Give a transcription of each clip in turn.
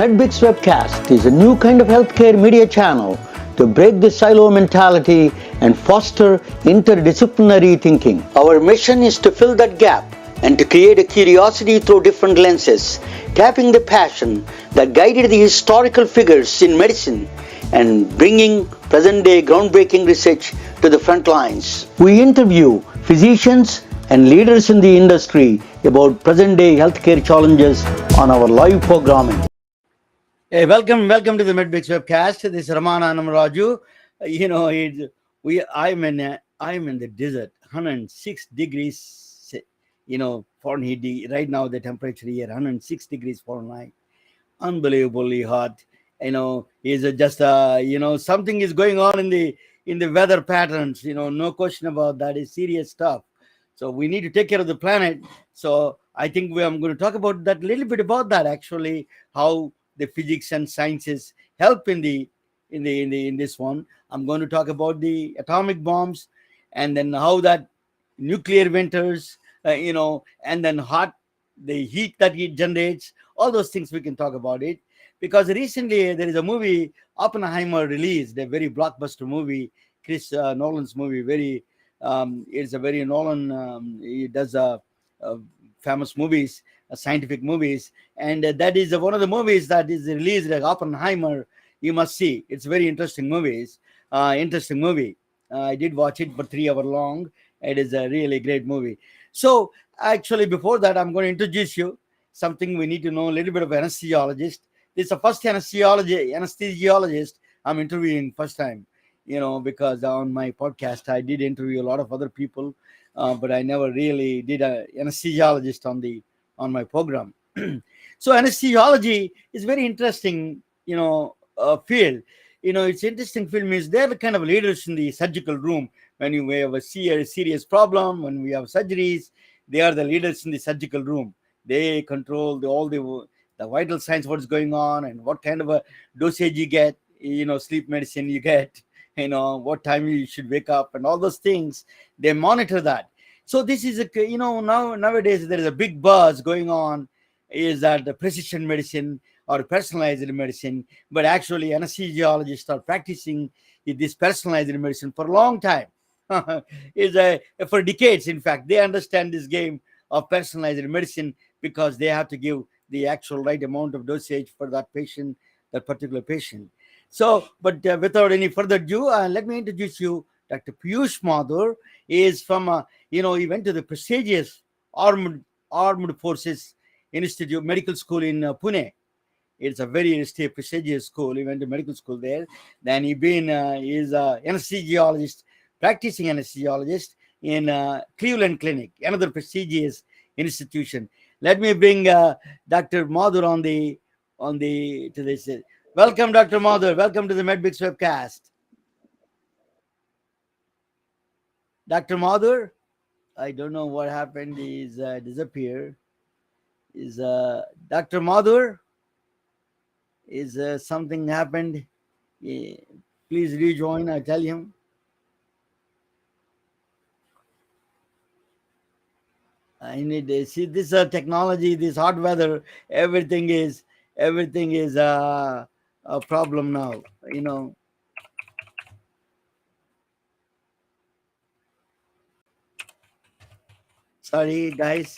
MedBix Webcast is a new kind of healthcare media channel to break the silo mentality and foster interdisciplinary thinking. Our mission is to fill that gap and to create a curiosity through different lenses, tapping the passion that guided the historical figures in medicine and bringing present-day groundbreaking research to the front lines. We interview physicians and leaders in the industry about present-day healthcare challenges on our live programming. Hey, welcome to the MedBix Webcast. This is Ramana Namaraju. I'm in the desert, 106 degrees, Fahrenheit. Right now the temperature here, 106 degrees Fahrenheit. Unbelievably hot. Is just something is going on in the weather patterns. No question about that. It's serious stuff. So we need to take care of the planet. So I think I'm going to talk about that, a little bit about that actually, how the physics and sciences help in this one. I'm going to talk about the atomic bombs, and then how that nuclear winters, and then the heat that it generates. All those things we can talk about it, because recently there is a movie Oppenheimer released, a very blockbuster movie, Chris Nolan's movie. It's a very Nolan. He does famous movies, scientific movies, and that is one of the movies that is released, like Oppenheimer. You must see. It's very interesting movie. I did watch it, but 3 hours long. It is a really great movie. So actually, before that, I'm going to introduce you something we need to know, a little bit of anesthesiologist. This is the first anesthesiologist I'm interviewing first time, because on my podcast I did interview a lot of other people, but I never really did an anesthesiologist on my program. So anesthesiology is very interesting, field. It's interesting field means they're the kind of leaders in the surgical room. When we have a serious problem, when we have surgeries, they are the leaders in the surgical room. They control all the vital signs, what's going on, and what kind of a dosage you get, sleep medicine you get, what time you should wake up, and all those things. They monitor that. So this is nowadays there is a big buzz going on, is that the precision medicine or personalized medicine, but actually anesthesiologists are practicing this personalized medicine for a long time. For decades. In fact, they understand this game of personalized medicine, because they have to give the actual right amount of dosage for that patient, that particular patient. So, but without any further ado, let me introduce you Dr. Piyush Mathur. Is from, he went to the prestigious Armed Forces Institute Medical School in Pune. It's a very prestigious school. He went to medical school there. Then he's an anesthesiologist, practicing anesthesiologist in Cleveland Clinic, another prestigious institution. Let me bring Dr. Mathur to this. Welcome, Dr. Mathur. Welcome to the MedBix Webcast. Dr. Mathur, I don't know what happened. He's disappeared. Is Dr. Mathur? Is something happened? Please rejoin. I tell him. I need to see this technology, this hot weather. Everything is a problem now. Sorry, guys.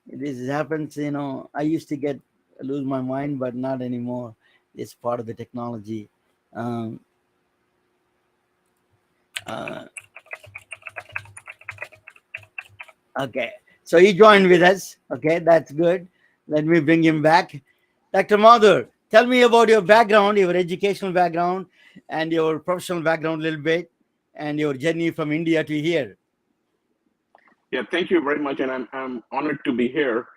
This happens. I used to lose my mind, but not anymore. It's part of the technology. Okay. So he joined with us. Okay, that's good. Let me bring him back. Dr. Mathur, tell me about your background, your educational background, and your professional background a little bit, and your journey from India to here. Yeah, thank you very much, and I'm honored to be here.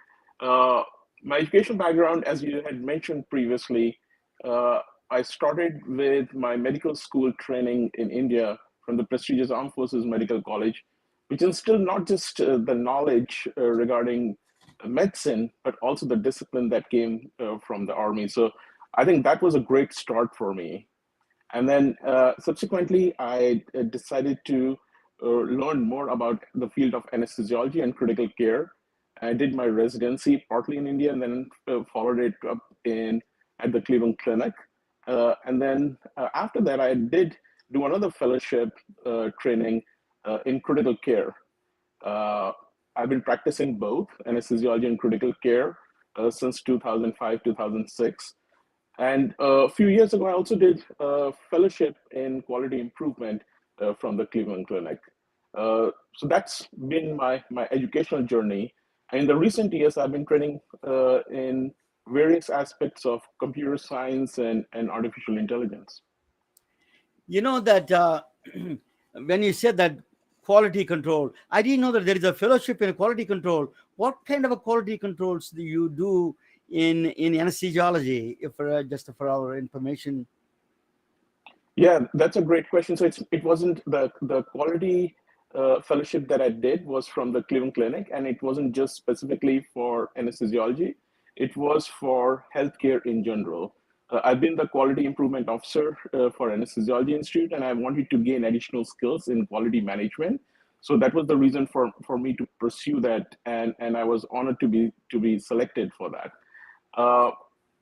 My educational background, as you had mentioned previously, I started with my medical school training in India from the prestigious Armed Forces Medical College, which instilled not just the knowledge regarding medicine, but also the discipline that came from the Army. So I think that was a great start for me. And then subsequently, I decided to learn more about the field of anesthesiology and critical care. I did my residency partly in India, and then followed it up in at the Cleveland Clinic. And then after that, I did do another fellowship training in critical care. Uh, I've been practicing both anesthesiology and critical care since 2005, 2006. And a few years ago, I also did a fellowship in quality improvement from the Cleveland Clinic. So that's been my educational journey. And in the recent years, I've been training in various aspects of computer science and artificial intelligence. You know that when you said that quality control, I didn't know that there is a fellowship in quality control. What kind of a quality controls do you do in anesthesiology? If just for our information. Yeah, that's a great question. So it wasn't the quality fellowship that I did was from the Cleveland Clinic, and it wasn't just specifically for anesthesiology. It was for healthcare in general. I've been the quality improvement officer for Anesthesiology Institute, and I wanted to gain additional skills in quality management. So that was the reason for me to pursue that, and I was honored to be selected for that. Uh,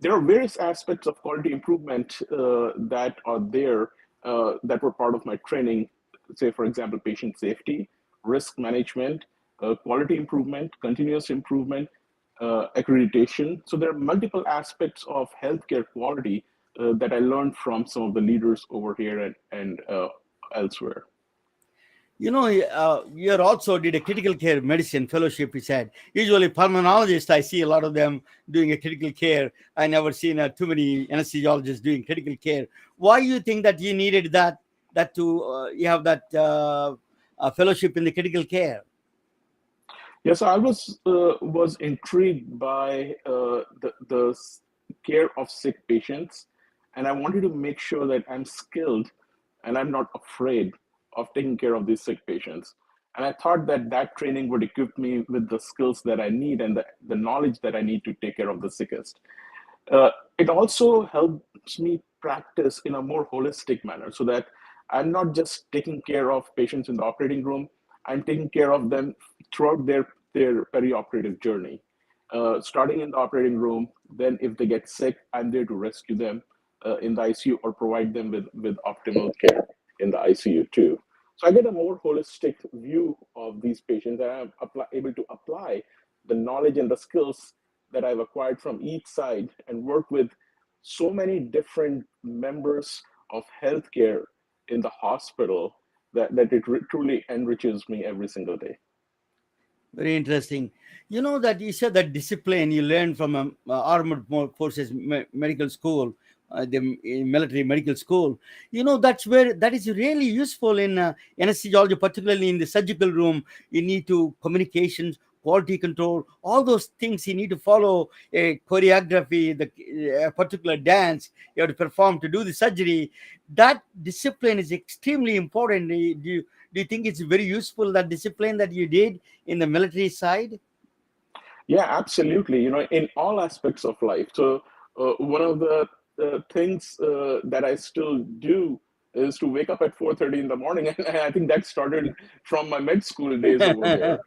there are various aspects of quality improvement that are there that were part of my training. Say, for example, patient safety, risk management, quality improvement, continuous improvement, accreditation. So there are multiple aspects of healthcare quality that I learned from some of the leaders over here and elsewhere. You also did a critical care medicine fellowship. You said usually pulmonologists, I see a lot of them doing a critical care. I never seen too many anesthesiologists doing critical care. Why you think that you needed that to you have that fellowship in the critical care? Yes, I was intrigued by the care of sick patients, and I wanted to make sure that I'm skilled and I'm not afraid of taking care of these sick patients. And I thought that that training would equip me with the skills that I need and the knowledge that I need to take care of the sickest. It also helps me practice in a more holistic manner so that I'm not just taking care of patients in the operating room, I'm taking care of them throughout their perioperative journey. Starting in the operating room, then if they get sick, I'm there to rescue them in the ICU or provide them with optimal care in the ICU too. So I get a more holistic view of these patients and I'm able to apply the knowledge and the skills that I've acquired from each side and work with so many different members of healthcare in the hospital that it truly enriches me every single day. Very interesting. You know that you said that discipline you learned from armored forces medical school, the military medical school. That's where that is really useful in anesthesiology, particularly in the surgical room. You need to communications, quality control, all those things. You need to follow a choreography, a particular dance you have to perform to do the surgery. That discipline is extremely important. Do you think it's very useful, that discipline that you did in the military side? Yeah, absolutely. In all aspects of life. So one of the things that I still do is to wake up at 4:30 in the morning, and I think that started from my med school days over there.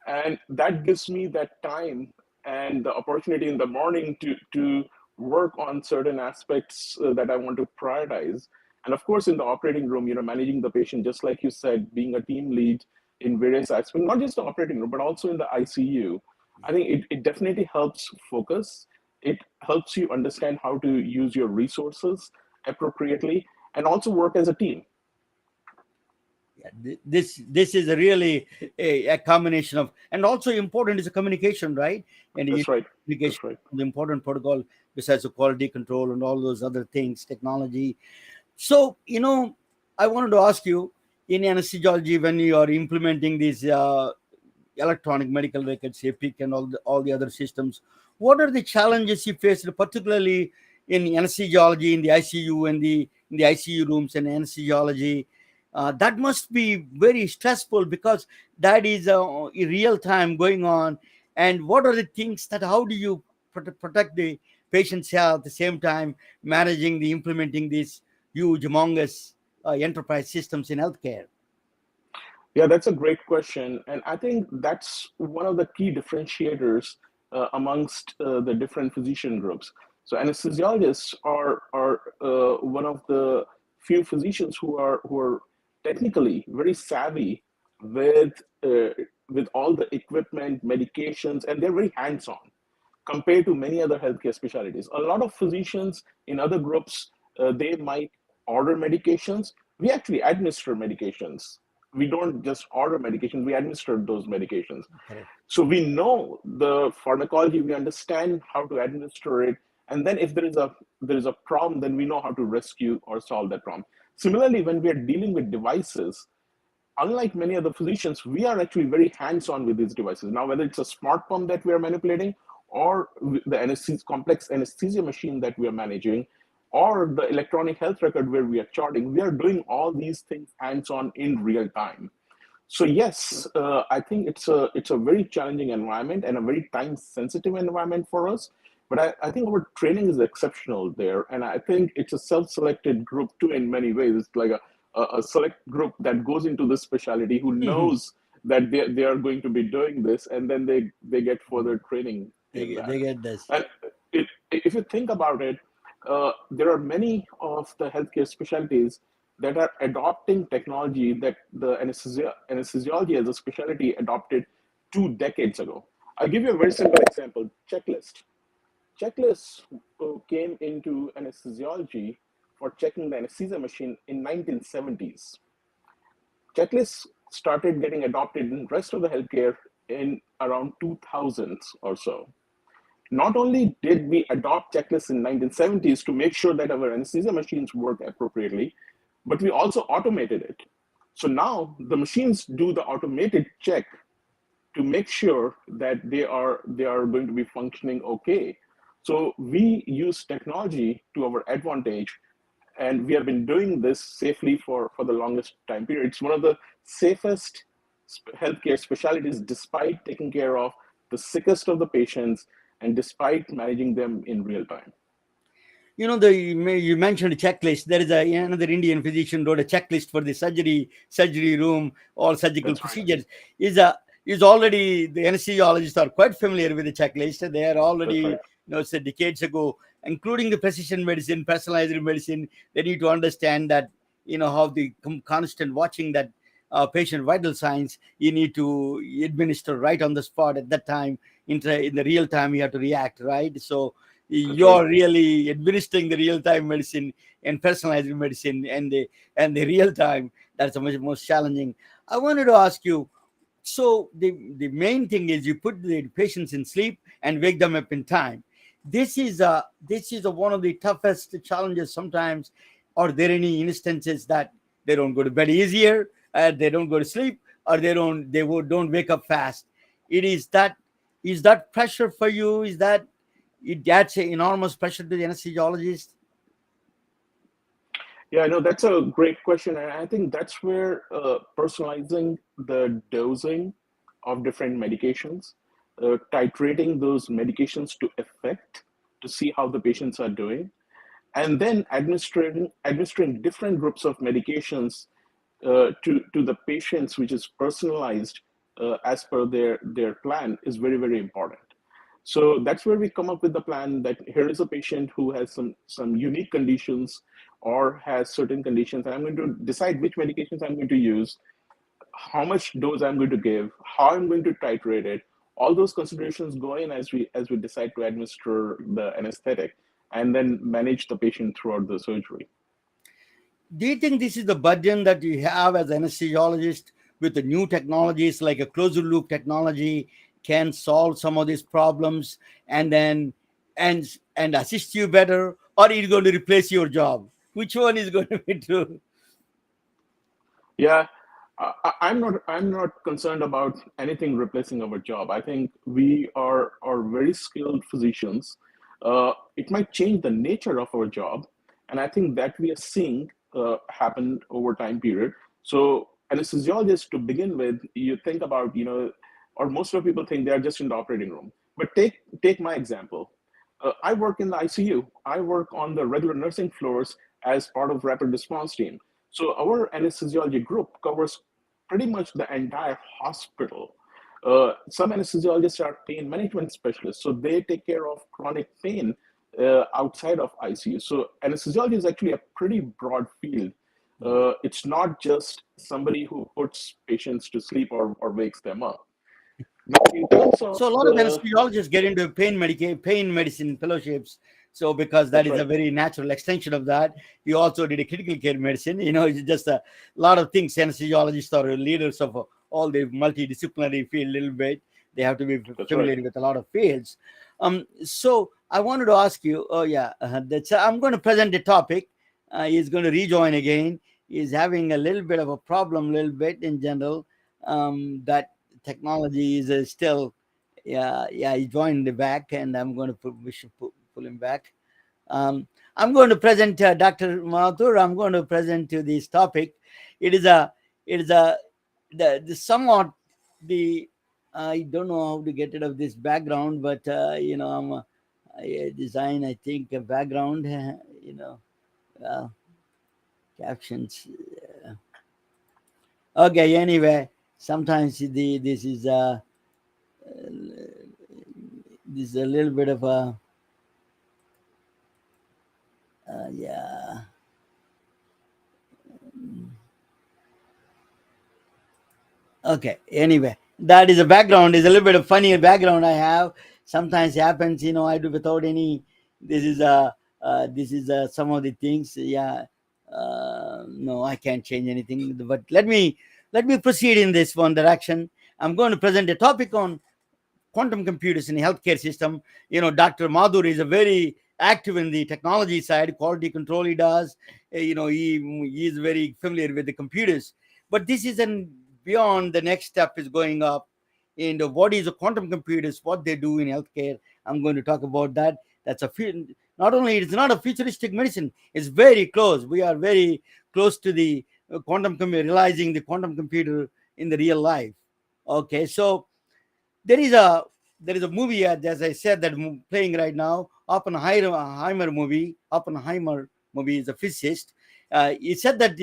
And that gives me that time and the opportunity in the morning to work on certain aspects that I want to prioritize. And of course, in the operating room, managing the patient, just like you said, being a team lead in various aspects, not just the operating room, but also in the ICU. I think it definitely helps focus. It helps you understand how to use your resources appropriately and also work as a team. Yeah, this is a really a combination of, and also important is a communication, right? And That's right. communication That's right. is the important protocol besides the quality control and all those other things, technology. So, I wanted to ask you, in anesthesiology, when you are implementing these electronic medical records, EPIC, and all the other systems, what are the challenges you faced, particularly in anesthesiology, in the ICU, and in the ICU rooms and anesthesiology? That must be very stressful because that is in real time going on. And what are the things that, how do you protect the patient's health at the same time managing the implementing these huge, humongous enterprise systems in healthcare? Yeah, that's a great question. And I think that's one of the key differentiators amongst the different physician groups. So anesthesiologists are one of the few physicians who are technically very savvy with uh, with all the equipment, medications, and they're very hands-on compared to many other healthcare specialties. A lot of physicians in other groups, they might order medications. We actually administer medications. We don't just order medications, we administer those medications. Correct. So we know the pharmacology, we understand how to administer it, and then if there is a problem, then we know how to rescue or solve that problem. Similarly, when we are dealing with devices, unlike many other physicians, we are actually very hands-on with these devices. Now, whether it's a smart pump that we are manipulating, or the complex anesthesia machine that we are managing, or the electronic health record where we are charting, we are doing all these things hands-on in real time. So yes, I think it's a very challenging environment and a very time-sensitive environment for us. But I think our training is exceptional there, and I think it's a self-selected group too in many ways. It's like a select group that goes into this specialty who Mhm. knows that they are going to be doing this, and then they get further training in that. They get this. And if you think about it, there are many of the healthcare specialties that are adopting technology that the anesthesiology as a specialty adopted 2 decades ago. I'll give you a very simple example: checklist. Checklists came into anesthesiology for checking the anesthesia machine in 1970s. Checklists started getting adopted in the rest of the healthcare in around 2000s or so. Not only did we adopt checklists in 1970s to make sure that our anesthesia machines work appropriately, but we also automated it. So now the machines do the automated check to make sure that they are going to be functioning okay. So we use technology to our advantage, and we have been doing this safely for the longest time period. It's one of the safest healthcare specialties, despite taking care of the sickest of the patients and despite managing them in real time. You mentioned a checklist. There is another Indian physician wrote a checklist for the surgery room, all surgical That's right. procedures. Is already the anesthesiologists are quite familiar with the checklist. They are That's already, right. said decades ago, including the precision medicine, personalized medicine. They need to understand that, how the constant watching that patient vital signs. You need to administer right on the spot at that time. In the real time, you have to react right. So That's right. you're really administering the real-time medicine and personalized medicine and the real time. That's the much most challenging. I wanted to ask you, so the main thing is you put the patients in sleep and wake them up in time. This is one of the toughest challenges sometimes. Are there any instances that they don't go to bed easier, they don't go to sleep, or don't wake up fast? Is that pressure for you? Is that it adds an enormous pressure to the anesthesiologist? Yeah, I know that's a great question, and I think that's where personalizing the dosing of different medications, titrating those medications to effect to see how the patients are doing, and then administering different groups of medications to the patients, which is personalized as per their plan, is very very important. So that's where we come up with the plan that here is a patient who has some unique conditions or has certain conditions, and I'm going to decide which medications I'm going to use, how much dose I'm going to give, how I'm going to titrate it. All those considerations go in as we decide to administer the anesthetic and then manage the patient throughout the surgery. Do you think this is the burden that you have as an anesthesiologist with the new technologies like a closed loop technology can solve some of these problems and then and and assist you better, or is it going to replace your job? Which one is going to be true? Yeah, I'm not concerned about anything replacing our job. I think we are very skilled physicians. It might change the nature of our job, and I think that we are seeing happen over time period. So anesthesiologists, to begin with, you think about, or most of the people think they are just in the operating room. But take my example. I work in the ICU. I work on the regular nursing floors as part of rapid response team. So our anesthesiology group covers pretty much the entire hospital. Some anesthesiologists are pain management specialists, so they take care of chronic pain outside of ICU. So anesthesiology is actually a pretty broad field. It's not just somebody who puts patients to sleep or wakes them up. Now, in terms of So a lot of anesthesiologists get into pain medicine fellowships. So because that that's is a right, very natural extension of that, you also did a critical care medicine. It's just a lot of things. Anesthesiologists are leaders of all the multidisciplinary field. A little bit, they have to be that's right. familiar with a lot of fields. So I wanted to ask you. Oh yeah, I'm going to present the topic. He's going to rejoin again. He's having a little bit of a problem, little bit in general. That technology is still, yeah, he joined the back, and I'm going to we should pull him back. I'm going to present Dr. Mathur. I'm going to present to this topic. It is a it is a the somewhat the I don't know how to get rid of this background, but I design, I think, a background, uh, captions. Okay, anyway, sometimes this is a little bit of a yeah. Okay. Anyway, that is a background. Is a little bit of funny background I have. Sometimes happens. I do without any. This is some of the things. Yeah. No, I can't change anything. But let me proceed in this one direction. I'm going to present a topic on quantum computers in the healthcare system. Dr. Madhur is a very active in the technology side, quality control he does. He is very familiar with the computers. But this is an beyond. The next step is going up in the what is the quantum computers, what they do in healthcare. I'm going to talk about that. That's not only it's not a futuristic medicine, it's very close. We are very close to the quantum computer, realizing the quantum computer in the real life. Okay, so there is a there is a movie, as I said, that playing right now. Oppenheimer movie is a physicist. He said that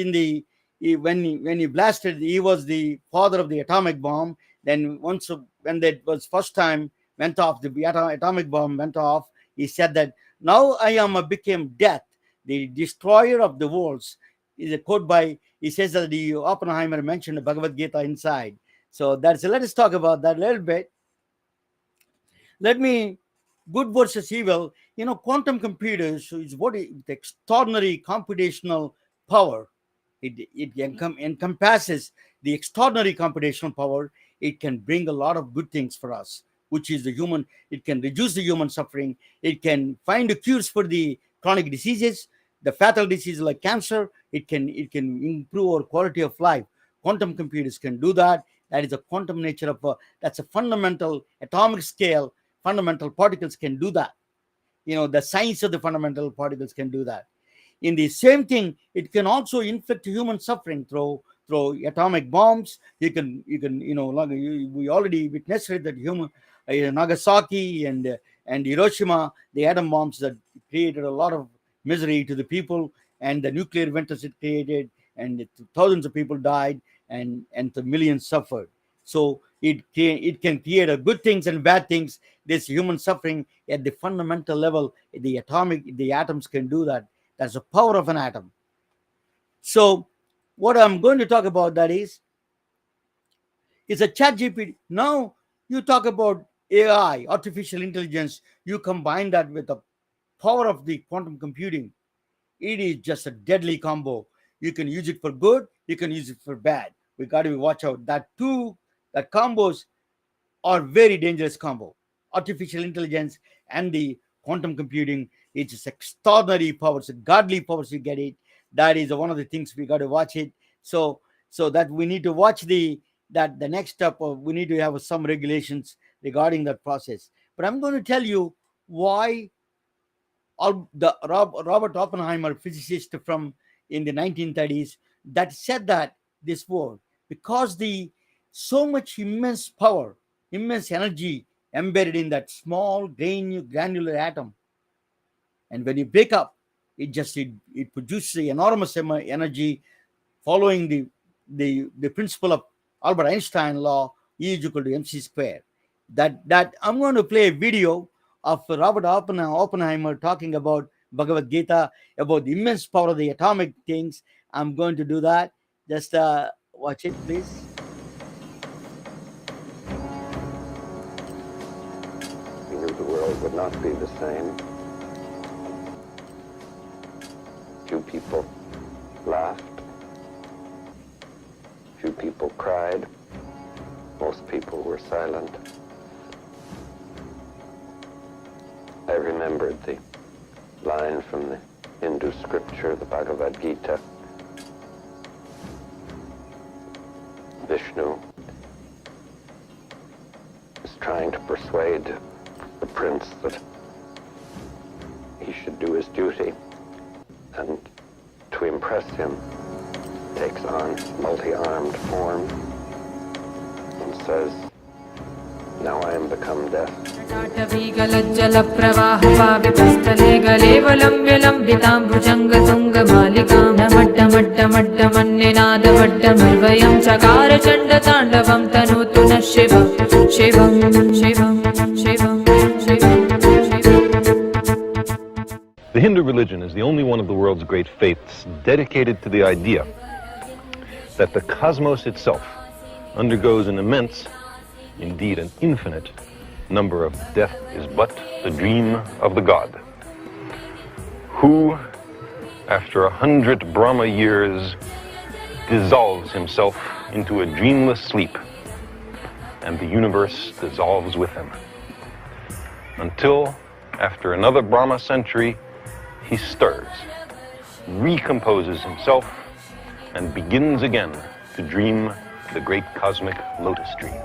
when he blasted, he was the father of the atomic bomb. Then once when that was first time went off, the atomic bomb went off. He said that now I am a became death, the destroyer of the worlds. Is a quote by, he says that the Oppenheimer mentioned the Bhagavad Gita inside. So let us talk about that a little bit. Let me Good versus evil. Quantum computers is the extraordinary computational power. It encompasses the extraordinary computational power. It can bring a lot of good things for us, which is the human. It can reduce the human suffering. It can find the cures for the chronic diseases, the fatal diseases like cancer. It can improve our quality of life. Quantum computers can do that. That is a quantum nature of that's a fundamental atomic scale. Fundamental particles can do that. The science of the fundamental particles can do that. In the same thing, it can also inflict human suffering through atomic bombs. Like we already witnessed it, that Nagasaki and Hiroshima, the atom bombs that created a lot of misery to the people, and the nuclear winters it created, and thousands of people died, and the millions suffered. So it can create a good things and bad things. This human suffering at the fundamental level, the atoms can do that. That's the power of an atom. So what I'm going to talk about, that is a chat GPT. Now you talk about AI, artificial intelligence. You combine that with the power of the quantum computing. It is just a deadly combo. You can use it for good, you can use it for bad. We got to watch out. That combos are very dangerous combo. Artificial intelligence and the quantum computing, it's just extraordinary powers, godly powers you get it. That is one of the things we got to watch it. So that we need to watch the next step of, we need to have some regulations regarding that process. But I'm going to tell you why Robert Oppenheimer, physicist from in the 1930s, that said that this word, because the so much immense power, immense energy embedded in that small granular atom, and when you break up, it produces enormous energy, following the principle of Albert Einstein law, E is equal to mc square. That I'm going to play a video of Robert Oppenheimer talking about Bhagavad Gita, about the immense power of the atomic things. I'm going to do that. Just watch it, please. We knew the world would not be the same. Few people laughed. Few people cried. Most people were silent. I remembered the line from the Hindu scripture, the Bhagavad Gita. Vishnu is trying to persuade the prince that he should do his duty, and to impress him takes on multi-armed form and says, "Now I am become death." The Hindu religion is the only one of the world's great faiths dedicated to the idea that the cosmos itself undergoes an immense, indeed an infinite, number of death is but the dream of the god, who, after 100 Brahma years, dissolves himself into a dreamless sleep, and the universe dissolves with him, until, after another Brahma century, he stirs, recomposes himself, and begins again to dream the great cosmic lotus dream.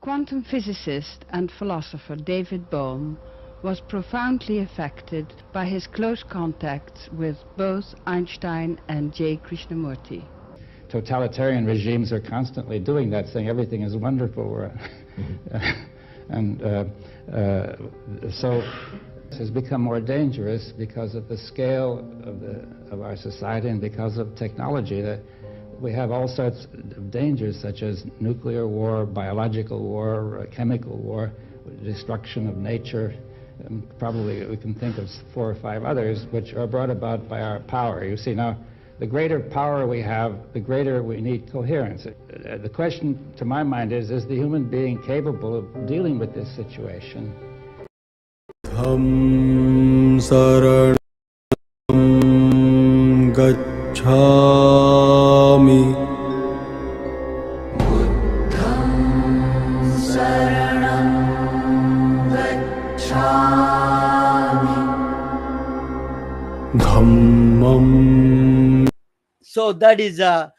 Quantum physicist and philosopher David Bohm was profoundly affected by his close contacts with both Einstein and J. Krishnamurti. Totalitarian regimes are constantly doing that, saying everything is wonderful. So it has become more dangerous because of the scale of our society and because of technology. That we have all sorts of dangers, such as nuclear war, biological war, chemical war, destruction of nature. And probably we can think of 4 or 5 others which are brought about by our power. You see, now, the greater power we have, the greater we need coherence. The question, to my mind, is the human being capable of dealing with this situation? Dham saranam gacchami. Buddham saranam gacchami. Dhammam. So that is the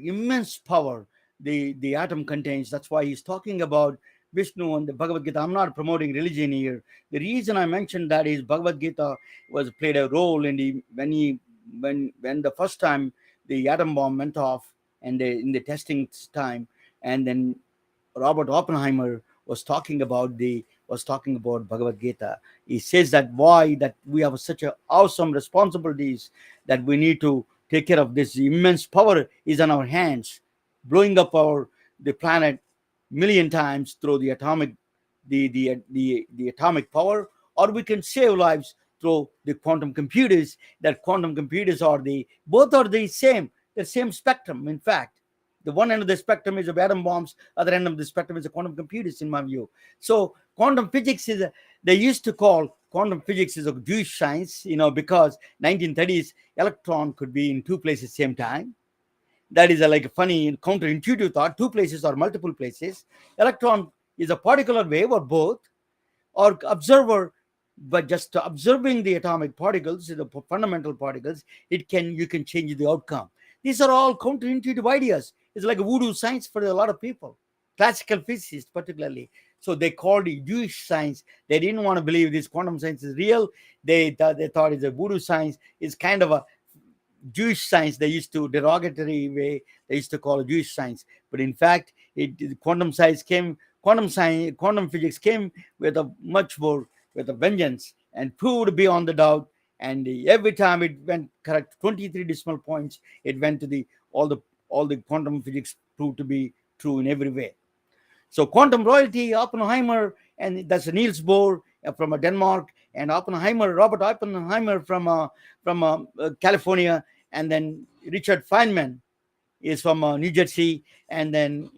immense power the atom contains. That's why he's talking about Vishnu and the Bhagavad Gita. I'm not promoting religion here. The reason I mentioned that is Bhagavad Gita was played a role in when the first time the atom bomb went off and in the testing time, and then Robert Oppenheimer was talking about Bhagavad Gita. He says that we have such a awesome responsibilities, that we need to take care of this. Immense power is on our hands, blowing up the planet million times through the atomic power, or we can save lives through the quantum computers. That quantum computers both are the same spectrum. In fact, the one end of the spectrum is of atom bombs, other end of the spectrum is the quantum computers, in my view. So quantum physics they used to call quantum physics is a Jewish science, because 1930s electron could be in 2 places same time. That is like a funny counterintuitive thought. 2 places or multiple places. Electron is a particle or wave or both, or observer, but just observing the atomic particles, the fundamental particles, you can change the outcome. These are all counterintuitive ideas. It's like a voodoo science for a lot of people, classical physicists particularly. So they called it Jewish science. They didn't want to believe this quantum science is real. They thought it's a voodoo science. It's kind of a Jewish science. They used to derogatory way. They used to call it Jewish science. But in fact, quantum physics came with a much more with a vengeance and proved beyond the doubt. And every time it went correct 23 decimal points, it went to all the quantum physics proved to be true in every way. So quantum royalty, Oppenheimer, and that's Niels Bohr from Denmark, and Robert Oppenheimer from California, and then Richard Feynman is from New Jersey, and then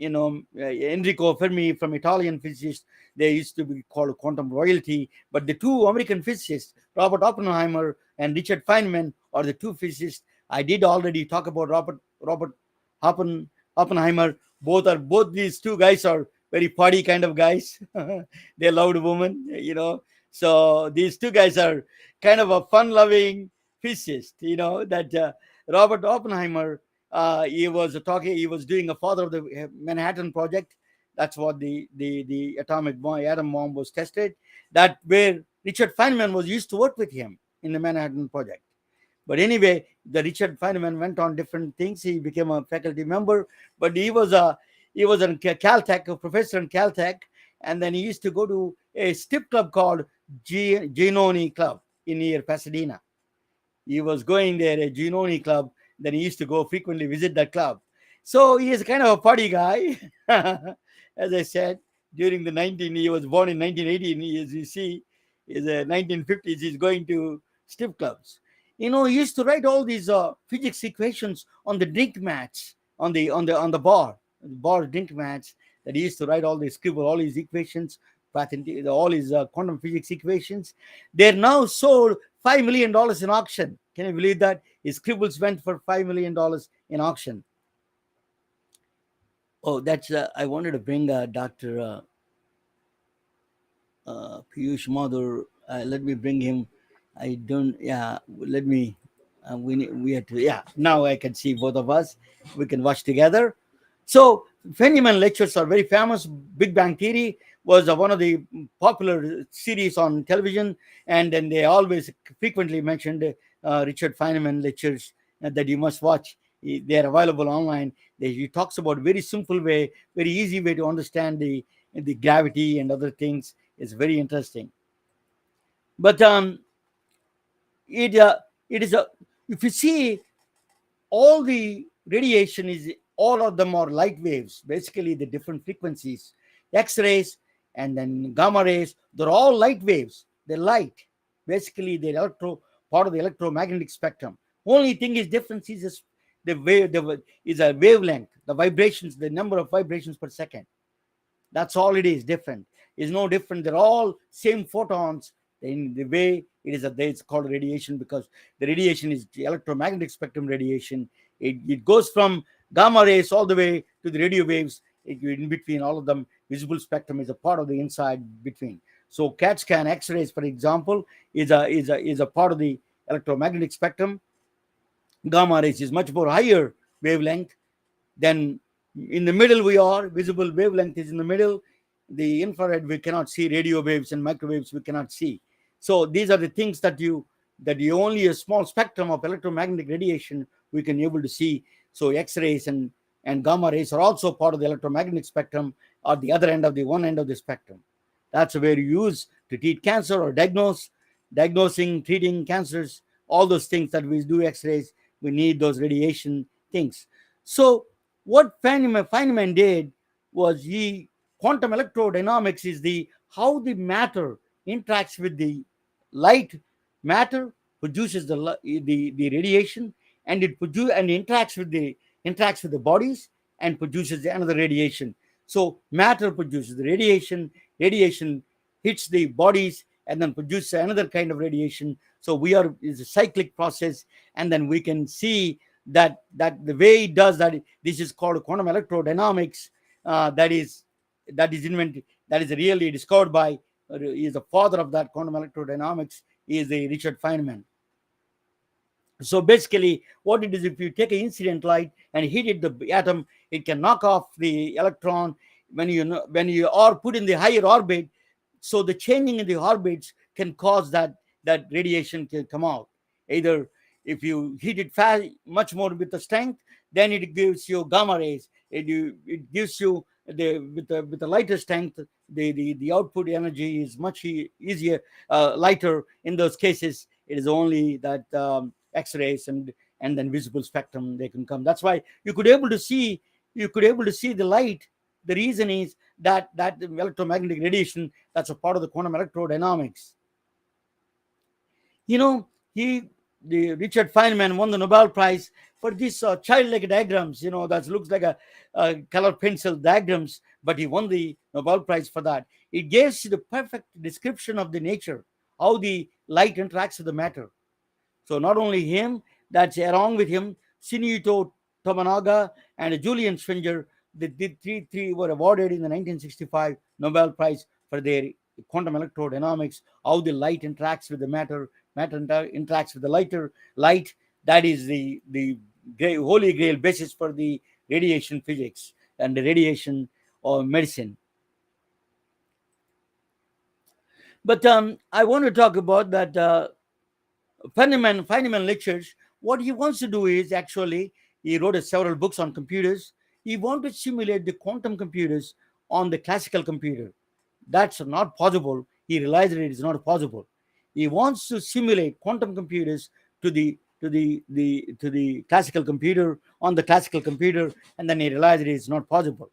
Enrico Fermi from Italian physicist. They used to be called quantum royalty, but the two American physicists, Robert Oppenheimer and Richard Feynman, are the two physicists. I did already talk about Robert Oppenheimer. Both these two guys are very party kind of guys. They loved women. So these two guys are kind of a fun-loving physicist. That Robert Oppenheimer, he was doing a father of the Manhattan Project. That's what the atomic bomb, atom bomb was tested. That where Richard Feynman was used to work with him in the Manhattan Project. But anyway, the Richard Feynman went on different things. He became a faculty member, but he was a Caltech, a professor in Caltech, and then he used to go to a strip club called Giannoni Club in near Pasadena. He was going there, a Giannoni Club. Then he used to go frequently visit that club. So he is kind of a party guy. As I said, he was born in 1980, as you see, is a 1950s. He's going to strip clubs. He used to write all these physics equations on the drink mats on the bar drink mats. That he used to write scribble all his equations, all his quantum physics equations. They're now sold $5 million in auction. Can you believe that? His scribbles went for $5 million in auction. Oh, that's I wanted to bring Dr. Piyush Mathur. Let me bring him. I don't. Yeah, let me. We have to. Yeah, now I can see both of us. We can watch together. So Feynman lectures are very famous. Big Bang Theory was one of the popular series on television, and then they always frequently mentioned Richard Feynman lectures that you must watch. They are available online. He talks about very simple way, very easy way to understand the gravity and other things. It's very interesting. But it is a if you see all the radiation is all of them are light waves, basically the different frequencies, X-rays and then gamma rays. They're all light waves. They're light. Basically, they're part of the electromagnetic spectrum. Only thing is difference is the a wavelength, the vibrations, the number of vibrations per second. That's all it is. Different. Is no different. They're all same photons. In the way it's called radiation, because the radiation is the electromagnetic spectrum radiation. It goes from gamma rays all the way to the radio waves. In between all of them, visible spectrum is a part of the inside between. So CAT scan X-rays, for example, is a part of the electromagnetic spectrum. Gamma rays is much more higher wavelength. Then in the middle we are, visible wavelength is in the middle. The infrared we cannot see, radio waves and microwaves we cannot see. So these are the things that only a small spectrum of electromagnetic radiation we can able to see. So X-rays and gamma rays are also part of the electromagnetic spectrum, or the other end of the one end of the spectrum. That's where you use to treat cancer or diagnosing, treating cancers, all those things that we do X-rays, we need those radiation things. So what Feynman did was quantum electrodynamics is how the matter interacts with the light. Matter produces the radiation, and it interacts with the bodies and produces another radiation. So matter produces the radiation hits the bodies and then produces another kind of radiation. So it's a cyclic process, and then we can see that the way it does that, this is called quantum electrodynamics. That is really discovered by he is the father of that quantum electrodynamics. He is the Richard Feynman. So basically what it is, if you take an incident light and hit it the atom, it can knock off the electron when you are put in the higher orbit. So the changing in the orbits can cause that radiation can come out. Either if you hit it fast, much more with the strength, then it gives you gamma rays. It gives you with the lighter strength, the output energy is much easier, lighter. In those cases, it is only that X-rays and then visible spectrum they can come. That's why you could able to see you could able to see the light. The reason is that the electromagnetic radiation, that's a part of the quantum electrodynamics. You know, the Richard Feynman won the Nobel Prize for these childlike diagrams. That looks like a color pencil diagrams, but he won the Nobel Prize for that. It gives you the perfect description of the nature, how the light interacts with the matter. So not only him, that's along with him, Shinichiro Tomonaga and Julian Schwinger, the three were awarded in the 1965 Nobel Prize for their quantum electrodynamics, how the light interacts with the matter, interacts with the light. That is the holy grail basis for the radiation physics and the radiation or medicine. But I want to talk about that. Feynman lectures. What he wants to do is actually he wrote several books on computers. He wants to simulate the quantum computers on the classical computer. That's not possible. He realized that it is not possible. He wants to simulate quantum computers to the classical computer on the classical computer, and then he realized it is not possible.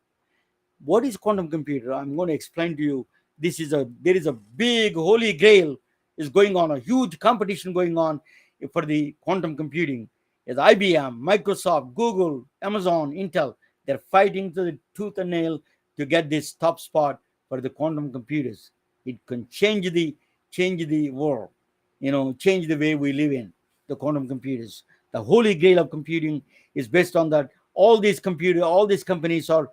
What is quantum computer? I'm going to explain to you. There is a big holy grail is going on, a huge competition going on for the quantum computing. As IBM, Microsoft, Google, Amazon, Intel, they're fighting to the tooth and nail to get this top spot for the quantum computers. It can change the world, change the way we live in the quantum computers. The holy grail of computing is based on that. All these companies are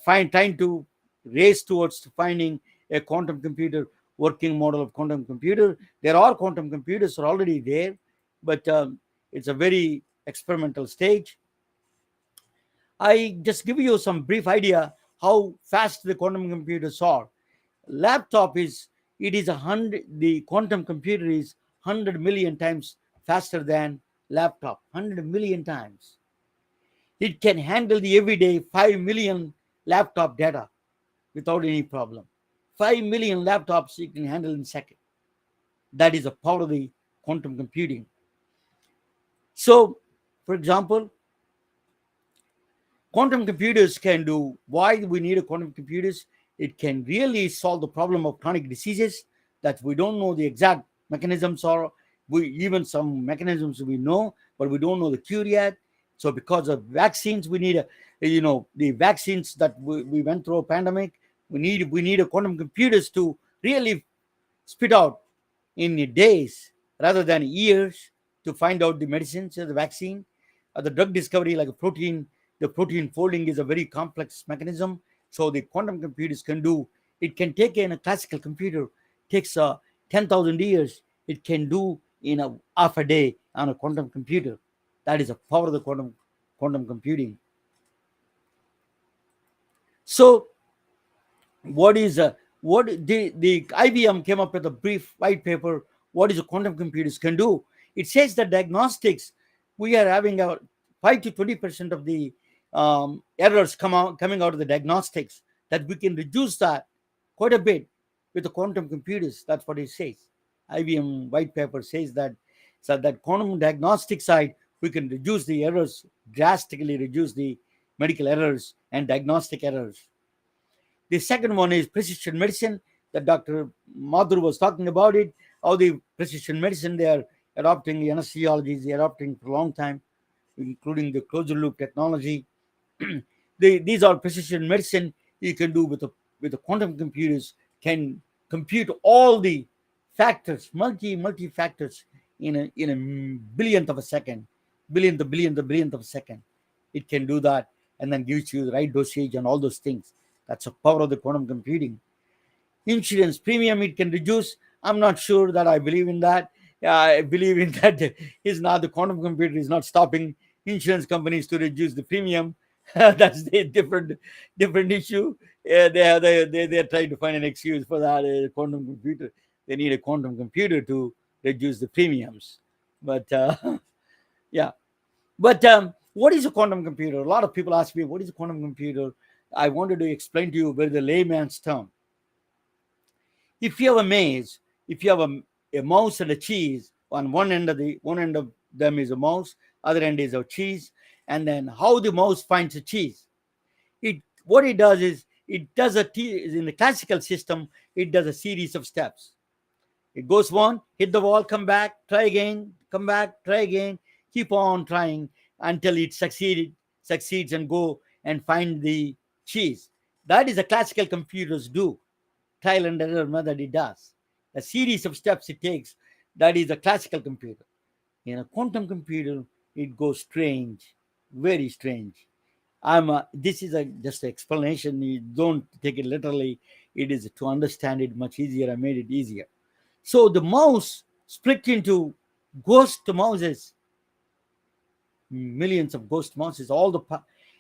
trying to race towards finding a quantum computer working model of quantum computer. There are quantum computers are already there, but it's a very experimental stage. I just give you some brief idea how fast the quantum computers are. Laptop is it is 100. The quantum computer is 100 million times faster than laptop. 100 million times. It can handle the everyday 5 million laptop data without any problem. 5 million laptops you can handle in a second. That is the power of the quantum computing. So, for example, quantum computers can do why we need a quantum computers. It can really solve the problem of chronic diseases that we don't know the exact mechanisms, or even some mechanisms we know, but we don't know the cure yet. So because of vaccines, we need the vaccines that we went through a pandemic. We need a quantum computers to really spit out in days rather than years to find out the medicines or the vaccine. The drug discovery, like a protein, the protein folding is a very complex mechanism. So the quantum computers can do. It can take in a classical computer takes 10,000 years. It can do in a half a day on a quantum computer. That is the power of the quantum computing. So what the IBM came up with a brief white paper. What is a quantum computers can do? It says that diagnostics, we are having a 5 to 20% of the errors coming out of the diagnostics, that we can reduce that quite a bit with the quantum computers. That's what it says. IBM white paper says that, so that quantum diagnostic side, we can reduce the errors, drastically reduce the medical errors and diagnostic errors. The second one is precision medicine, that Dr. Mathur was talking about it, how the precision medicine, they are adopting the anesthesiology, they are adopting for a long time, including the closed loop technology. These are precision medicine you can do with the quantum computers, can compute all the factors, multi factors in a billionth of a second, billionth of a second. It can do that and then gives you the right dosage and all those things. That's the power of the quantum computing. Insurance premium it can reduce. I'm not sure that I believe in that. I believe in that is not the quantum computer is not stopping insurance companies to reduce the premium. That's the different issue. They're trying to find an excuse for that. Quantum computer. They need a quantum computer to reduce the premiums. But yeah. But what is a quantum computer? A lot of people ask me, what is a quantum computer? I wanted to explain to you very the layman's term. If you have a maze, if you have a mouse and a cheese, on one end of them is a mouse, other end is a cheese, and then how the mouse finds a cheese. What it does is it does in the classical system, it does a series of steps. It goes one, hit the wall, come back, try again, come back, try again, keep on trying until it succeeds and go and find the cheese. That is the classical computers do. Trial and error method it does. A series of steps it takes, that is a classical computer. In a quantum computer, it goes strange, very strange. This is just an explanation. You don't take it literally. It is to understand it much easier. I made it easier. So the mouse split into ghost mouses, millions of ghost mouses.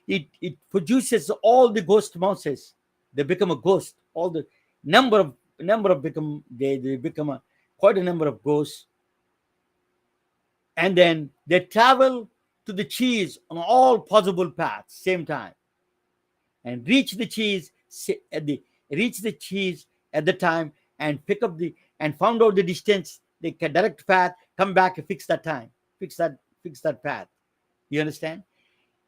It produces all the ghost mouses. They become a ghost. All the number of become they become quite a number of ghosts, and then they travel to the cheese on all possible paths same time, and reach the cheese at the time, and pick up and found out the distance, the direct path, come back and fix that time, fix that path. You understand?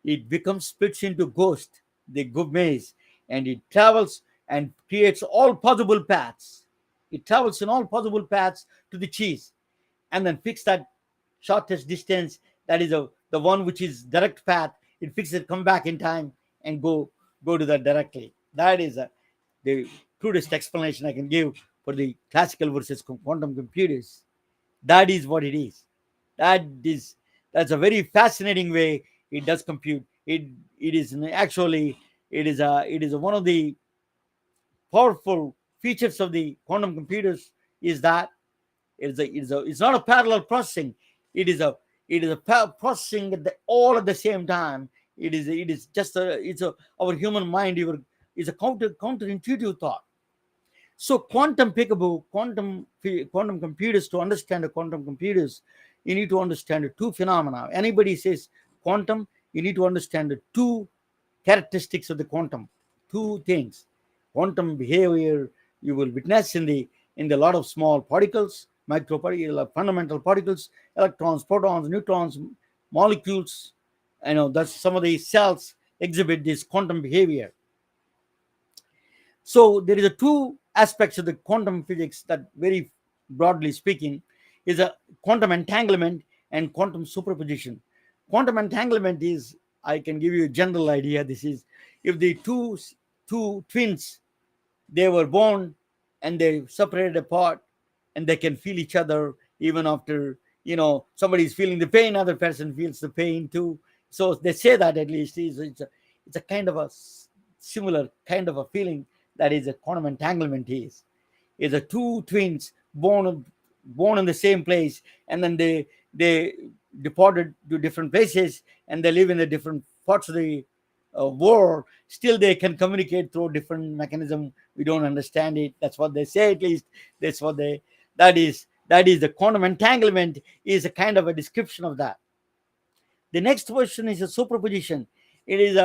It becomes splits into ghost, the go maze, and it travels and creates all possible paths. It travels in all possible paths to the cheese, and then fix that shortest distance. That is the one which is direct path. It fixes it, come back in time, and go to that directly. That is the crudest explanation I can give for the classical versus quantum computers. That is what it is. That's a very fascinating way it does compute. It is actually it is one of the powerful features of the quantum computers is that it's not a parallel processing. It is a processing all at the same time. It is just our human mind is a counterintuitive thought. So quantum computers, to understand the quantum computers, you need to understand the two phenomena. Anybody says quantum, you need to understand the two characteristics of the quantum, two things. Quantum behavior you will witness in the lot of small particles, microparticles, fundamental particles, electrons, protons, neutrons, molecules. That's some of the cells exhibit this quantum behavior. So there is a two aspects of the quantum physics that, very broadly speaking, is a quantum entanglement and quantum superposition. Quantum entanglement is, I can give you a general idea. This is if the two twins, they were born and they separated apart, and they can feel each other even after somebody's feeling the pain, other person feels the pain too. So they say that at least it's a kind of a similar kind of a feeling. That is a quantum entanglement is a two twins born in the same place, and then they deported to different places, and they live in the different parts of the world. Still they can communicate through different mechanism. We don't understand it. That's what they say, at least. That is the quantum entanglement is a kind of a description of that. The next question is a superposition. It is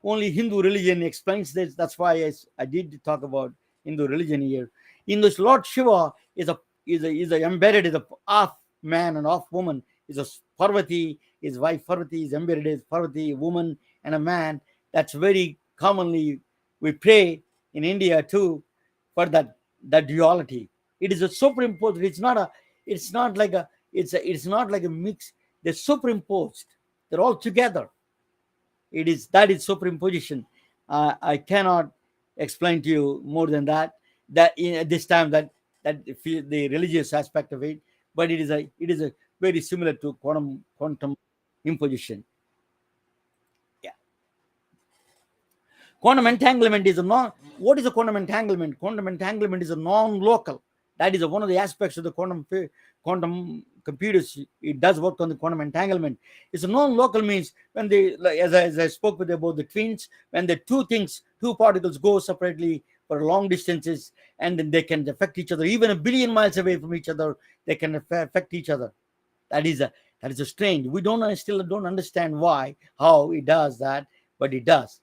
only Hindu religion explains this. That's why I did talk about Hindu religion here. In this, Lord Shiva is embedded as a half man and half woman. Is a Parvati. His wife Parvati is embedded as Parvati, a woman and a man. That's very commonly we pray in India too for that duality. It is a superimposed. It's not like a mix. They're superimposed. They're all together. That is superimposition. I cannot explain to you more than that. At this time that the religious aspect of it, but it is a very similar to quantum imposition. Yeah. Quantum entanglement is a non. What is a quantum entanglement? Quantum entanglement is a non-local. That is one of the aspects of the quantum computers. It does work on the quantum entanglement. It's a non-local means when as I spoke with about the twins, when the two particles go separately for long distances, and then they can affect each other even a billion miles away from each other. They can affect each other. That is a strange. We still don't understand why, how it does that, but it does.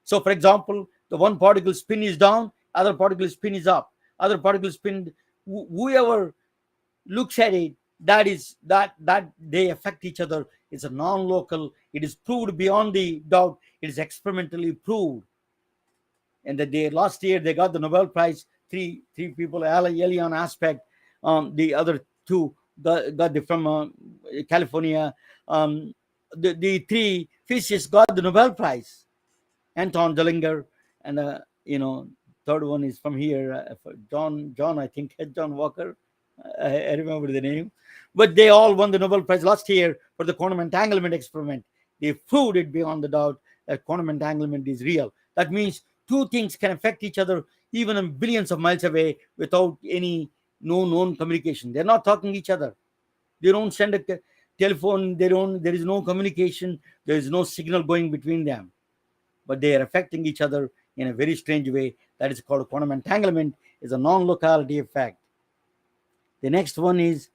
So, for example, the one particle spin is down, other particle spin is up, other particle spin. Whoever looks at it, that they affect each other. It's a non-local. It is proved beyond the doubt. It is experimentally proved. and that they last year they got the Nobel Prize. Three people, Elion Aspect, the other two got the from California. The three physicists got the Nobel Prize. Anton Dellinger, and third one is from here, John, I think, John Walker. I remember the name, but they all won the Nobel Prize last year for the quantum entanglement experiment. They proved it beyond the doubt that quantum entanglement is real. That means two things can affect each other even billions of miles away without any no known communication. They're not talking to each other. They don't send a telephone. There is no communication. There is no signal going between them, but they are affecting each other in a very strange way. That is called quantum entanglement. Is a non-locality effect. The next one is,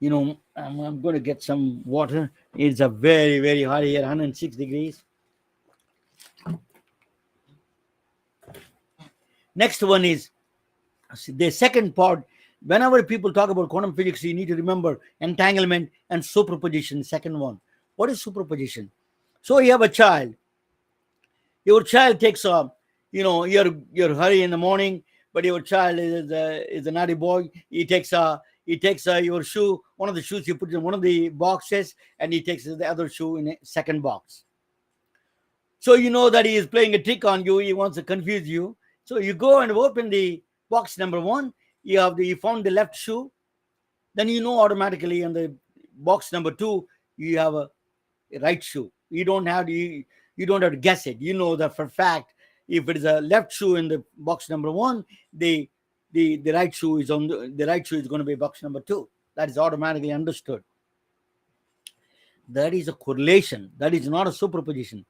I'm going to get some water. It's a very, very hot here, 106 degrees. Next one is the second part. Whenever people talk about quantum physics, you need to remember entanglement and superposition. Second one. What is superposition? So you have a child. Your child takes a, you're hurry in the morning, but your child is a naughty boy. He takes your shoe, one of the shoes you put in one of the boxes, and he takes the other shoe in a second box. So you know that he is playing a trick on you. He wants to confuse you. So you go and open the box number one. You found the left shoe. Then you know automatically in the box number two you have a right shoe. You don't have to guess it. You know that for a fact. If it is a left shoe in the box number one, the right shoe is the right shoe is going to be box number two. That is automatically understood. That is a correlation. That is not a superposition.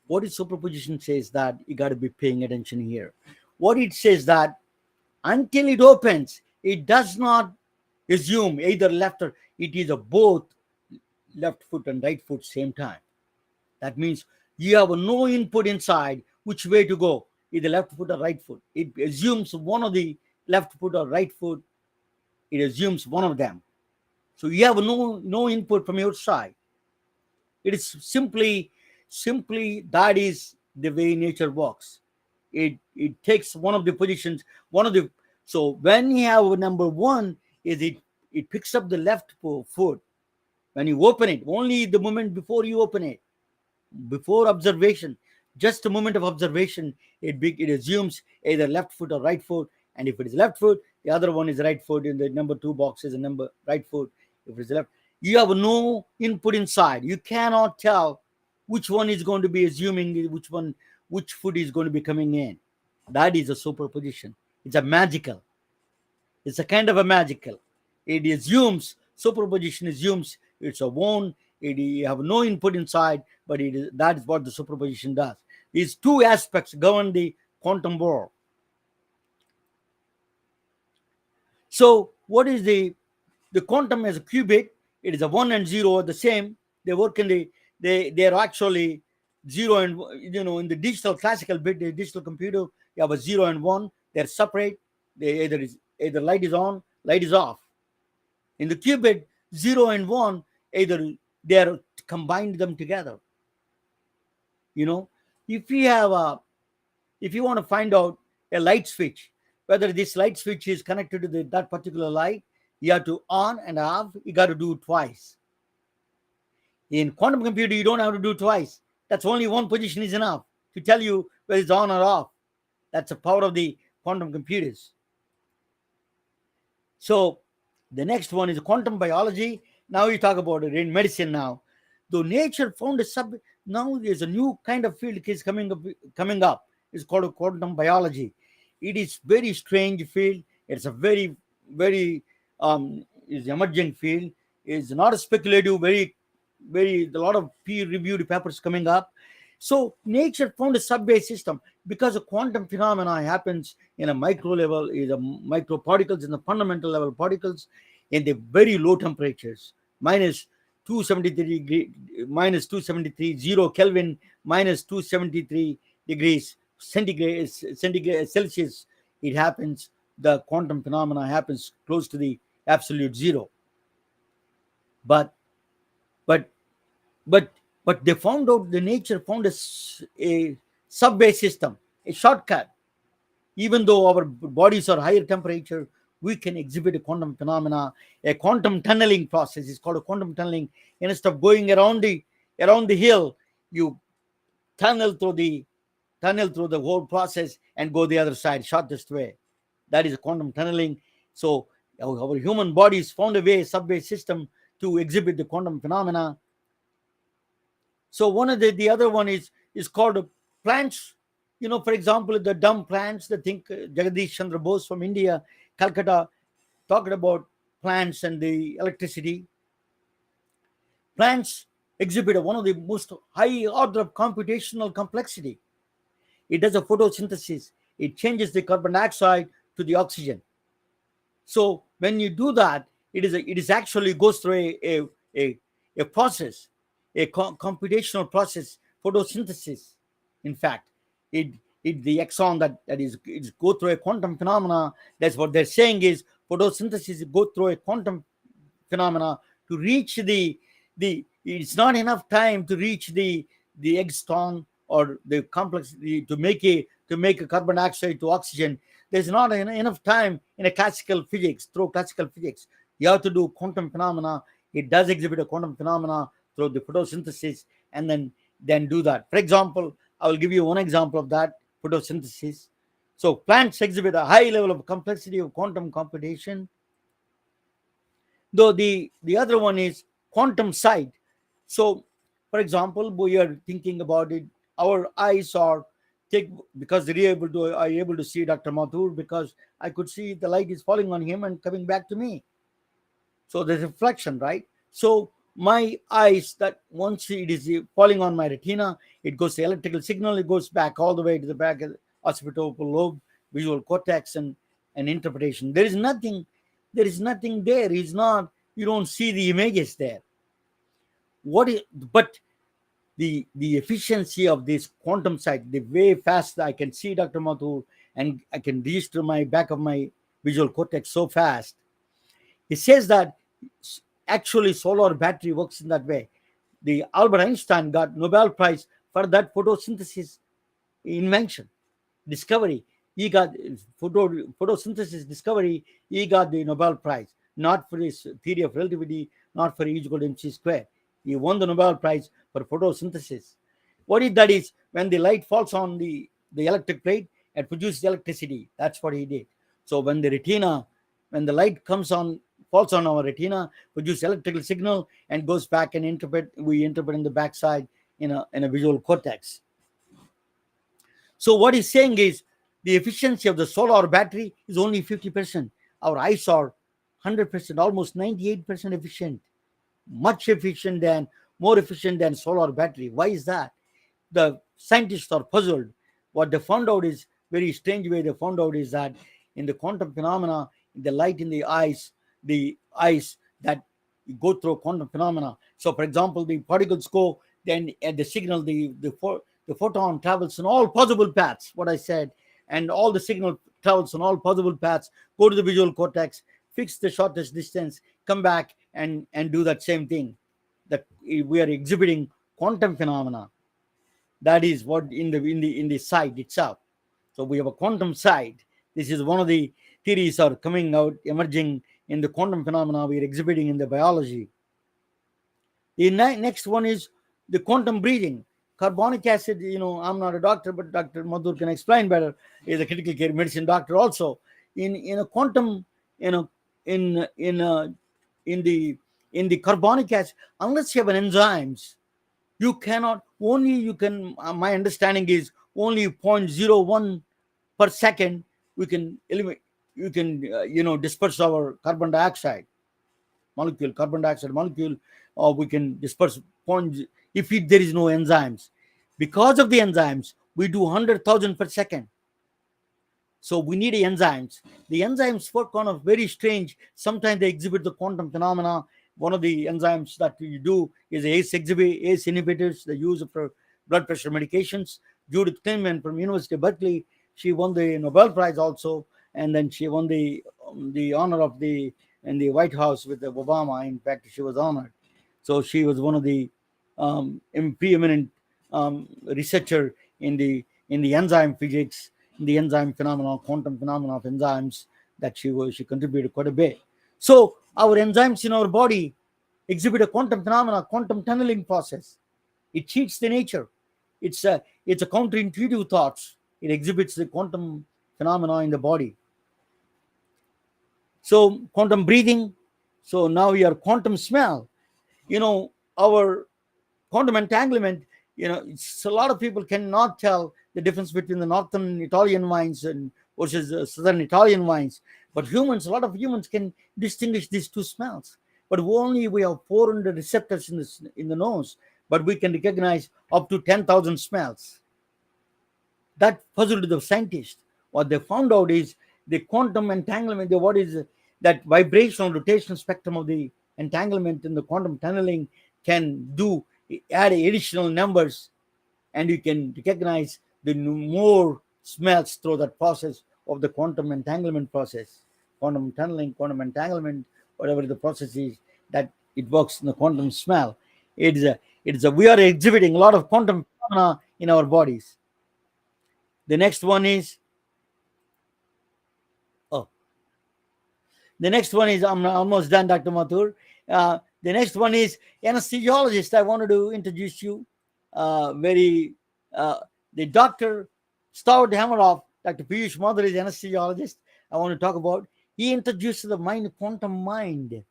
What is superposition says that you got to be paying attention here. What it says that until it opens, it does not assume either left or it is a both left foot and right foot same time. That means you have no input inside which way to go, either left foot or right foot. It assumes one of the left foot or right foot. It assumes one of them. So you have no input from your side. It is simply that is the way nature works. It takes one of the positions, so when you have number one, is it picks up the left foot. When you open it, only the moment before you open it, before observation, just a moment of observation, it assumes either left foot or right foot. And if it is left foot, the other one is right foot. In the number two box is a number right foot. If it's left, you have no input inside. You cannot tell which one is going to be assuming which foot is going to be coming in. That is a superposition. It's a kind of a magical. It assumes, superposition assumes it's a one. You have no input inside, but that is what the superposition does. These two aspects govern the quantum world. So what is the quantum as a qubit? It is a 1 and 0 are the same. They work in they're actually 0 and, in the digital classical bit, the digital computer, you have a 0 and 1. They're separate. They either light is on, light is off. In the qubit, 0 and 1, either they're combined them together. If you want to find out a light switch, whether this light switch is connected to that particular light, you have to on and off. You got to do it twice. In quantum computer, you don't have to do it twice. That's only one position is enough to tell you whether it's on or off. That's the power of the quantum computers. So the next one is quantum biology. Now you talk about it in medicine now. Though nature found now there's a new kind of field is coming up. It's called quantum biology. It is very strange field. It's a very, very is emerging field. It's not a speculative, very, very a lot of peer-reviewed papers coming up. So nature found a sub-base system because a quantum phenomena happens in a micro level, is a micro particles in the fundamental level particles in the very low temperatures, minus 273 0 Kelvin, minus 273 degrees centigrade Celsius. It happens. The quantum phenomena happens close to the absolute zero. But they found out, the nature found a subway system, a shortcut. Even though our bodies are higher temperature, we can exhibit a quantum phenomena. A quantum tunneling process is called a quantum tunneling. Instead of going around the hill, you tunnel through the whole process and go the other side, shortest way. That is quantum tunneling. So our human bodies found a way, subway system, to exhibit the quantum phenomena. So one of the other one is called plants. For example, the dumb plants. The think Jagadish Chandra Bose from India, Calcutta, talked about plants and the electricity. Plants exhibit one of the most high order of computational complexity. It does a photosynthesis. It changes the carbon dioxide to the oxygen. So when you do that, it is actually goes through a process, a computational process, photosynthesis. In fact, it the exon that is go through a quantum phenomena. That's what they're saying is photosynthesis go through a quantum phenomena to reach the. It's not enough time to reach the exon or the complexity to make a carbon dioxide to oxygen. There's not enough time in a classical physics, through classical physics. You have to do quantum phenomena. It does exhibit a quantum phenomena through the photosynthesis, and then do that. For example, I will give you one example of that photosynthesis. So plants exhibit a high level of complexity of quantum computation, though the other one is quantum sight. So, for example, we are thinking about it. Our eyes are take because are able to see Dr. Mathur, because I could see the light is falling on him and coming back to me. So there's reflection, right? So my eyes, that once it is falling on my retina, it goes to electrical signal, it goes back all the way to the back of the occipital lobe, visual cortex, and interpretation. There is nothing there. It's not, you don't see the images there. But the efficiency of this quantum sight, the way fast I can see Dr. Mathur and I can register my back of my visual cortex so fast. He says that actually solar battery works in that way. The Albert Einstein got Nobel Prize for that photosynthesis invention, discovery. He got photosynthesis discovery. He got the Nobel Prize, not for his theory of relativity, not for E equal to mc square. He won the Nobel Prize for photosynthesis. What is that is when the light falls on the electric plate, it produces electricity. That's what he did. So when the light falls on our retina, produces electrical signal and goes back and we interpret in the backside in a visual cortex. So what he's saying is the efficiency of the solar battery is only 50%. Our eyes are 100%, almost 98% efficient. More efficient than solar battery. Why is that? The scientists are puzzled. What they found out is very strange way they found out is that in the quantum phenomena, the light in the eyes that go through quantum phenomena. So, for example, the particles go, then at the signal, the photon travels in all possible paths. What I said, and all the signal travels on all possible paths, go to the visual cortex, fix the shortest distance, come back and do that same thing. That we are exhibiting quantum phenomena. That is what in the sight itself. So we have a quantum sight. This is one of the theories are coming out, emerging in the quantum phenomena we are exhibiting in the biology. The next one is the quantum breathing. Carbonic acid, I'm not a doctor, but Dr. Mathur can explain better. He's a critical care medicine doctor also. In a quantum, in the carbonic acid, unless you have an enzymes, my understanding is only 0.01 per second we can eliminate, disperse our carbon dioxide molecule, or we can disperse points if there is no enzymes. Because of the enzymes, we do 100,000 per second. So we need enzymes. The enzymes work on a very strange, sometimes they exhibit the quantum phenomena. One of the enzymes that you do is ACE inhibitors, the use of blood pressure medications. Judith Kliman from University of Berkeley, she won the Nobel Prize also, and then she won the honor of in the White House with Obama. In fact, she was honored. So she was one of the preeminent researcher in the in the enzyme physics, in the enzyme phenomena, quantum phenomena of enzymes, that she contributed quite a bit. So our enzymes in our body exhibit a quantum phenomena, quantum tunneling process. It cheats the nature. It's a counterintuitive thoughts. It exhibits the quantum phenomena in the body. So quantum breathing. So now we are quantum smell. Our quantum entanglement. It's a lot of people cannot tell the difference between the northern Italian wines and versus southern Italian wines. But a lot of humans can distinguish these two smells. But only we have 400 receptors in the nose, but we can recognize up to 10,000 smells. That puzzled the scientists. What they found out is the quantum entanglement. What is that vibrational rotational spectrum of the entanglement in the quantum tunneling can do add additional numbers, and you can recognize the more smells through that process of the quantum entanglement process, quantum tunneling, quantum entanglement, whatever the process is, that it works in the quantum smell. We are exhibiting a lot of quantum phenomena in our bodies. The next one is oh, the next one is I'm almost done, Dr. Mathur. The next one is anesthesiologist. I wanted to introduce you. Very The doctor Stout Hammeroff, Dr. Piyush Mathur is anesthesiologist. I want to talk about. He introduced the mind, quantum mind.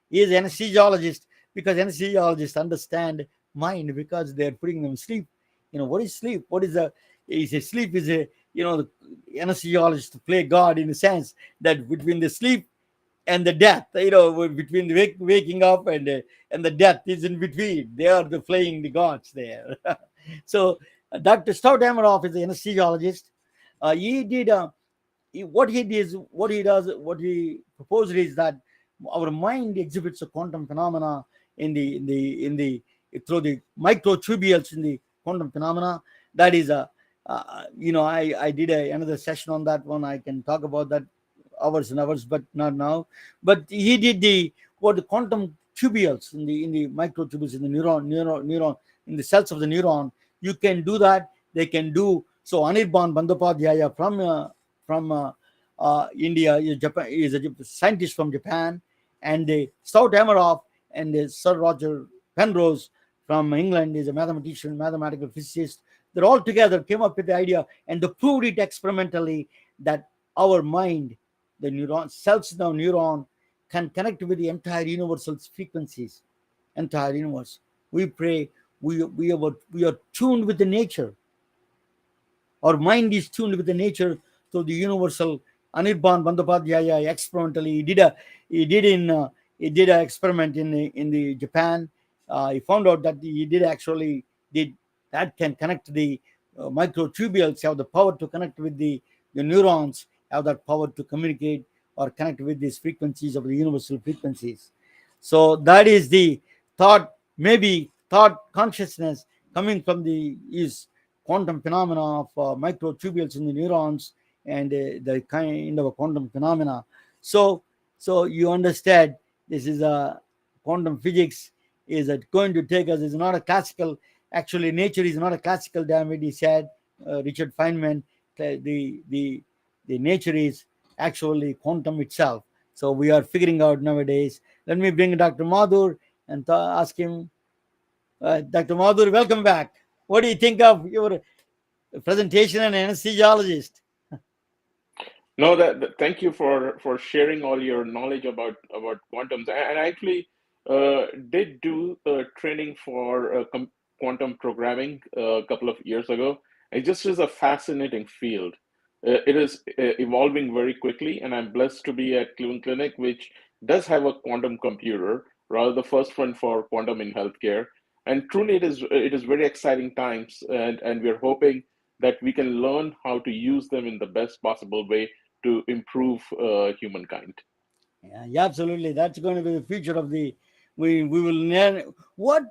He is anesthesiologist because anesthesiologists understand mind because they're putting them to sleep. What is sleep? What is a? Is a sleep is a the anesthesiologist play God in a sense that between the sleep and the death, between the waking up and the death is in between. They are the playing the gods there. So Dr. Stout Amaroff is an anesthesiologist. He did what he did, what he proposed is that our mind exhibits a quantum phenomena in the through the microtubules in the quantum phenomena. That is I did another session on that one. I can talk about that hours and hours, but not now. But he did the quantum tubules in the microtubules in the neuron in the cells of the neuron. You can do that. They can do so. Anirban Bandyopadhyaya from India is a scientist from Japan, and the Stout Amaroff and the Sir Roger Penrose from England is a mathematician, mathematical physicist. They all together came up with the idea and they proved it experimentally that our mind, the neuron cells in our neuron, can connect with the entire universal's frequencies, entire universe. We pray. We are tuned with the nature. Our mind is tuned with the nature to the universal. Anirban Bandyopadhyaya experimentally he did an experiment in the Japan. He found out that he did actually did that can connect the microtubules have the power to connect with the neurons, have that power to communicate or connect with these frequencies of the universal frequencies. So that is the thought, maybe thought consciousness coming from the is quantum phenomena of microtubules in the neurons and the kind of a quantum phenomena. So you understand this is a quantum physics is going to take us. Is not a classical. Actually, nature is not a classical damage. He said, Richard Feynman, the nature is actually quantum itself. So we are figuring out nowadays. Let me bring Dr. Mathur and ask him. Dr. Mathur, welcome back. What do you think of your presentation and anesthesiologist? No, thank you for sharing all your knowledge about quantums. And I actually did do training for quantum programming a couple of years ago. It just is a fascinating field. It is evolving very quickly, and I'm blessed to be at Cleveland Clinic, which does have a quantum computer, rather the first one for quantum in healthcare. And truly, it is very exciting times, and we're hoping that we can learn how to use them in the best possible way to improve humankind. Yeah, absolutely. That's going to be the future of the. We will learn what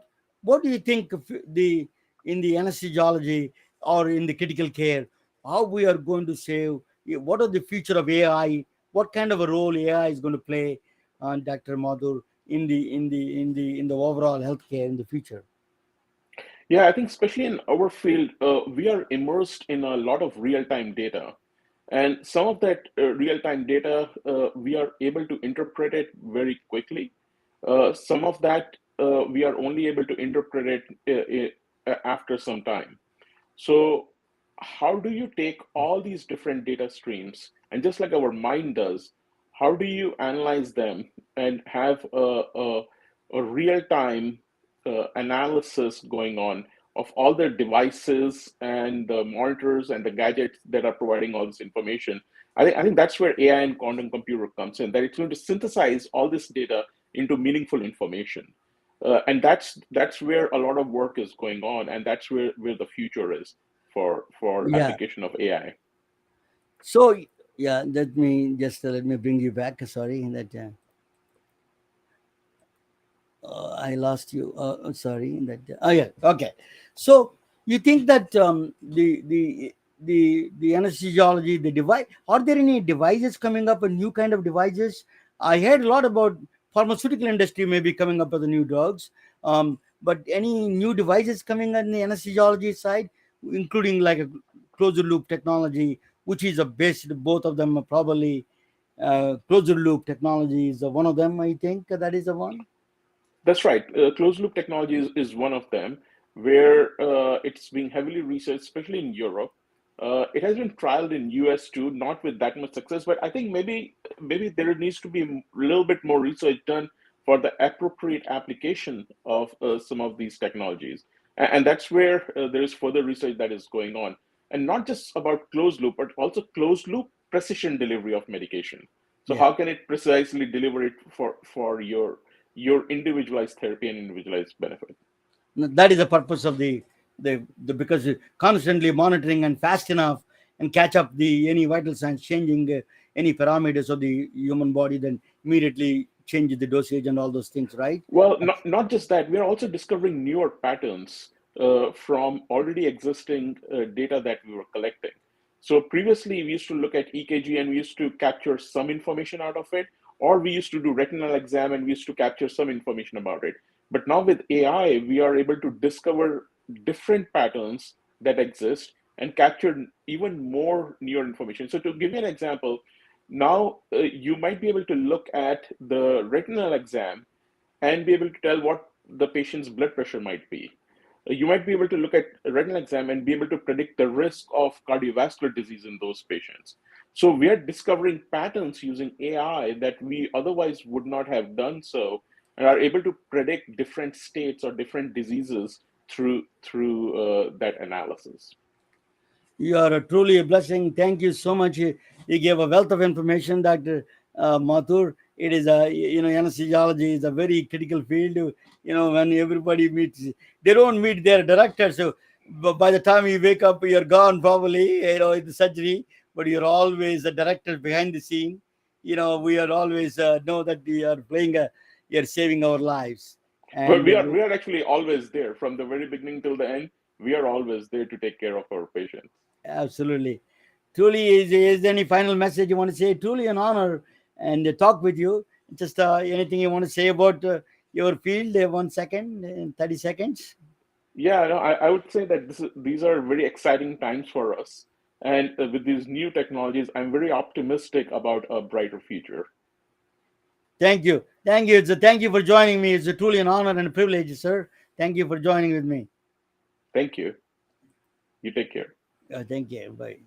do you think of the in the anesthesiology or in the critical care, how we are going to save? What are the future of AI? What kind of a role AI is going to play, Dr. Madhur, in the overall healthcare in the future? Yeah, I think especially in our field, we are immersed in a lot of real-time data. And some of that real-time data, we are able to interpret it very quickly. Some of that, we are only able to interpret it after some time. So, how do you take all these different data streams and just like our mind does, how do you analyze them and have a real-time analysis going on of all the devices and the monitors and the gadgets that are providing all this information? I think that's where AI and quantum computer comes in, that it's going to synthesize all this data into meaningful information. And that's where a lot of work is going on, and that's where the future is for Yeah. application of AI. So yeah, let me bring you back. Sorry that I lost you. Sorry that. Oh yeah. Okay. So you think that the anesthesiology, the device, are there any devices coming up, a new kind of devices? I heard a lot about pharmaceutical industry maybe coming up with the new drugs. But any new devices coming on the anesthesiology side, including like a closed loop technology, which is a best. Both of them are probably closed loop technology is one of them. I think that is the one. That's right. Closed loop technology is one of them, where it's being heavily researched, especially in Europe. It has been trialed in US too, not with that much success, but I think maybe there needs to be a little bit more research done for the appropriate application of some of these technologies. And that's where there is further research that is going on. And not just about closed loop, but also closed loop precision delivery of medication. So Yeah. how can it precisely deliver it for your individualized therapy and individualized benefit? That is the purpose of the because constantly monitoring and fast enough and catch up the any vital signs changing any parameters of the human body, then immediately change the dosage and all those things, right? Well, not just that, we're also discovering newer patterns from already existing data that we were collecting. So previously, we used to look at EKG and we used to capture some information out of it, or we used to do retinal exam and we used to capture some information about it. But now with AI, we are able to discover different patterns that exist and capture even more newer information. So to give you an example, now you might be able to look at the retinal exam and be able to tell what the patient's blood pressure might be. You might be able to look at a retinal exam and be able to predict the risk of cardiovascular disease in those patients. So we are discovering patterns using AI that we otherwise would not have done so, and are able to predict different states or different diseases through that analysis. You are truly a blessing. Thank you so much. You gave a wealth of information, Dr. Mathur. It is a, anesthesiology is a very critical field. When everybody meets, they don't meet their director. So by the time you wake up, you're gone probably, in the surgery, but you're always a director behind the scene. We are always know that we are you're saving our lives. But And we are actually always there from the very beginning till the end. We are always there to take care of our patients. absolutely. Truly, is there any final message you want to say? Truly an honor and talk with you. Just anything you want to say about your field? 1 second, 30 seconds. Yeah, no, I would say that these are very exciting times for us. And with these new technologies, I'm very optimistic about a brighter future. Thank you. Thank you. Thank you for joining me. It's truly an honor and a privilege, sir. Thank you for joining with me. Thank you. You take care. Thank you. Bye.